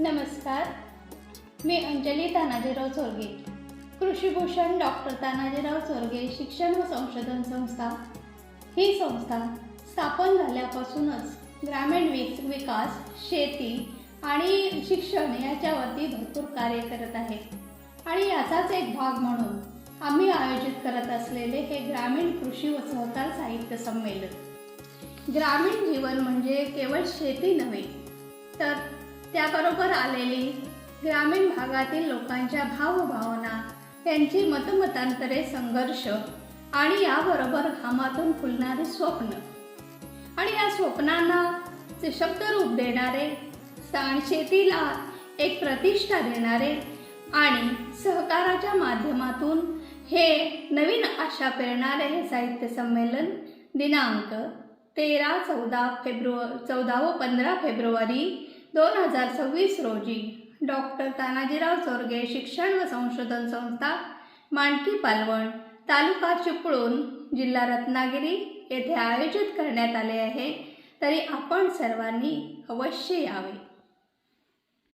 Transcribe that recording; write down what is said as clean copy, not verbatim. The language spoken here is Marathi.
नमस्कार, मी अंजली तानाजीराव चोरगे. कृषीभूषण डॉक्टर तानाजीराव चोरगे शिक्षण व संशोधन संस्था ही संस्था स्थापन झाल्यापासूनच ग्रामीण विकास, शेती आणि शिक्षण याच्यावरती भरपूर कार्य करत आहे. आणि याचाच एक भाग म्हणून आम्ही आयोजित करत असलेले हे ग्रामीण कृषी व सहकार साहित्य संमेलन. ग्रामीण जीवन म्हणजे केवळ शेती नव्हे, तर त्याबरोबर आलेली ग्रामीण भागातील लोकांच्या भावभावना, त्यांची मतमतांतरे, संघर्ष आणि याबरोबर घामातून फुलणारी स्वप्न आणि या स्वप्नांना जे शब्दरूप देणारे, शेतीला एक प्रतिष्ठा देणारे आणि सहकाराच्या माध्यमातून हे नवीन आशा पेरणारे हे साहित्य संमेलन दिनांक 14 व 15 फेब्रुवारी 2026 रोजी डॉक्टर तानाजीराव चोरगे शिक्षण व संशोधन संस्था, मांडकी पालवण, तालुका चिपळूण, जिल्हा रत्नागिरी येथे आयोजित करण्यात आले आहे. तरी आपण सर्वांनी अवश्य यावे.